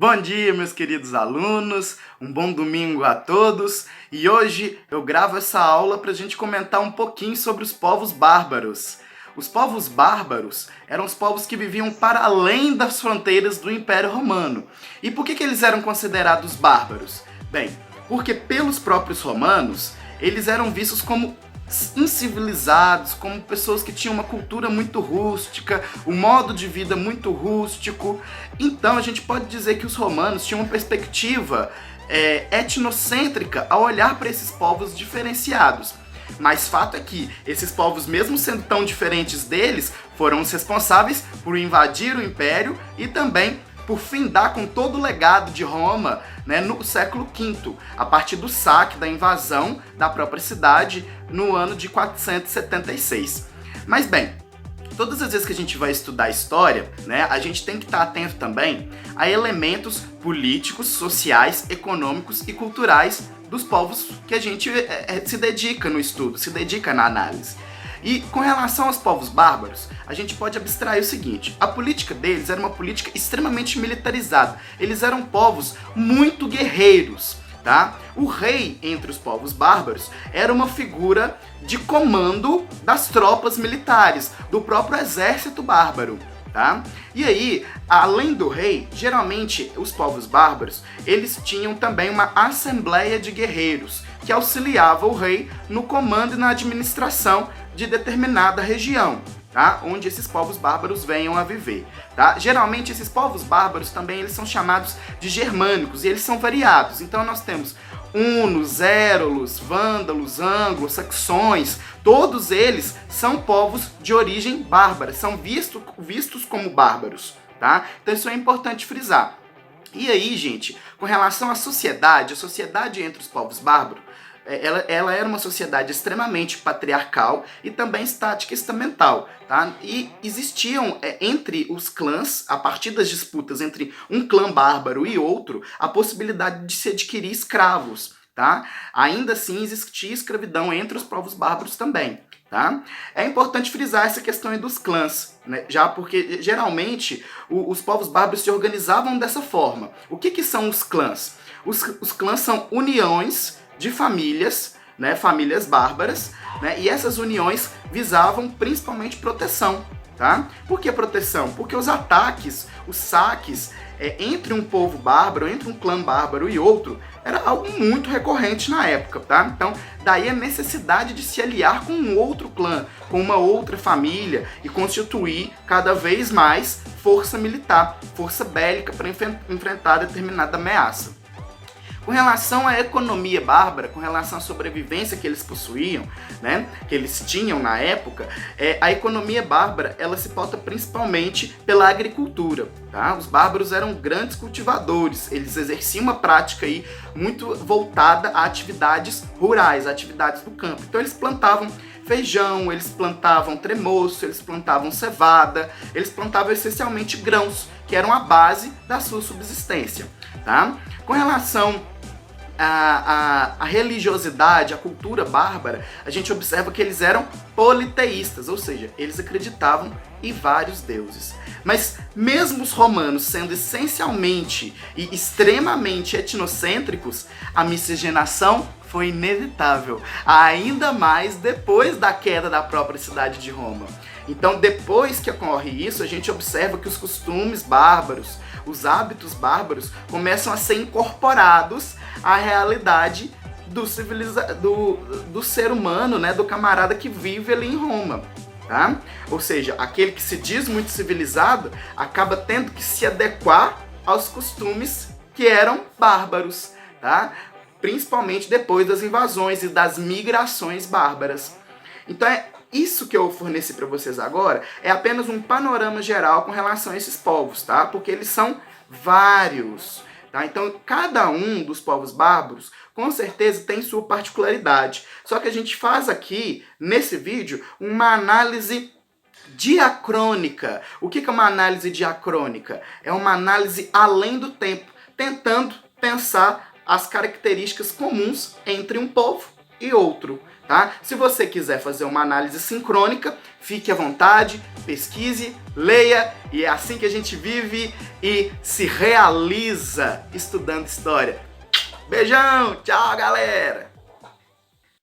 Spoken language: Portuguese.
Bom dia, meus queridos alunos, um bom domingo a todos, e hoje eu gravo essa aula para a gente comentar um pouquinho sobre os povos bárbaros. Os povos bárbaros eram os povos que viviam para além das fronteiras do Império Romano. E por que eles eram considerados bárbaros? Bem, porque pelos próprios romanos, eles eram vistos como incivilizados, como pessoas que tinham uma cultura muito rústica, um modo de vida muito rústico. Então a gente pode dizer que os romanos tinham uma perspectiva etnocêntrica ao olhar para esses povos diferenciados. Mas fato é que esses povos, mesmo sendo tão diferentes deles, foram os responsáveis por invadir o Império e também por findar com todo o legado de Roma, né, no século V, a partir do saque, da invasão da própria cidade no ano de 476. Mas bem, todas as vezes que a gente vai estudar a história, né, a gente tem que estar atento também a elementos políticos, sociais, econômicos e culturais dos povos que a gente se dedica no estudo, se dedica na análise. E com relação aos povos bárbaros, a gente pode abstrair o seguinte: a política deles era uma política extremamente militarizada. Eles eram povos muito guerreiros, tá? O rei entre os povos bárbaros era uma figura de comando das tropas militares, do próprio exército bárbaro. Tá? E aí, além do rei, geralmente os povos bárbaros, eles tinham também uma assembleia de guerreiros que auxiliava o rei no comando e na administração de determinada região, tá? Onde esses povos bárbaros venham a viver. Tá? Geralmente esses povos bárbaros também eles são chamados de germânicos e eles são variados. Então nós temos hunos, érolos, vândalos, anglo-saxões, todos eles são povos de origem bárbara, são vistos como bárbaros, tá? Então isso é importante frisar. E aí, gente, com relação à sociedade, a sociedade entre os povos bárbaros, ela era uma sociedade extremamente patriarcal e também estática e estamental, tá? E existiam entre os clãs, a partir das disputas entre um clã bárbaro e outro, a possibilidade de se adquirir escravos, tá? Ainda assim existia escravidão entre os povos bárbaros também, tá? É importante frisar essa questão aí dos clãs, né? Já porque geralmente os povos bárbaros se organizavam dessa forma. O que são os clãs? Os clãs são uniões de famílias, né, famílias bárbaras, né, e essas uniões visavam principalmente proteção, tá? Por que proteção? Porque os ataques, os saques entre um povo bárbaro, entre um clã bárbaro e outro, era algo muito recorrente na época, tá? Então, daí a necessidade de se aliar com um outro clã, com uma outra família e constituir cada vez mais força militar, força bélica para enfrentar determinada ameaça. Com relação à economia bárbara, com relação à sobrevivência que eles possuíam, né, que eles tinham na época, a economia bárbara ela se pauta principalmente pela agricultura. Tá? Os bárbaros eram grandes cultivadores, eles exerciam uma prática aí muito voltada a atividades rurais, a atividades do campo. Então eles plantavam feijão, eles plantavam tremoço, eles plantavam cevada, eles plantavam essencialmente grãos, que eram a base da sua subsistência. Tá? Com relação à religiosidade, à cultura bárbara, a gente observa que eles eram politeístas, ou seja, eles acreditavam em vários deuses. Mas mesmo os romanos sendo essencialmente e extremamente etnocêntricos, a miscigenação foi inevitável, ainda mais depois da queda da própria cidade de Roma. Então, depois que ocorre isso, a gente observa que os costumes bárbaros, os hábitos bárbaros começam a ser incorporados à realidade do ser humano, né, do camarada que vive ali em Roma. Tá? Ou seja, aquele que se diz muito civilizado acaba tendo que se adequar aos costumes que eram bárbaros, tá? Principalmente depois das invasões e das migrações bárbaras. Então isso que eu forneci para vocês agora é apenas um panorama geral com relação a esses povos, tá? Porque eles são vários, tá? Então cada um dos povos bárbaros com certeza tem sua particularidade. Só que a gente faz aqui, nesse vídeo, uma análise diacrônica. O que é uma análise diacrônica? É uma análise além do tempo, tentando pensar as características comuns entre um povo e outro. tá? Se você quiser fazer uma análise sincrônica, fique à vontade, pesquise, leia, e é assim que a gente vive e se realiza estudando história. Beijão, tchau galera!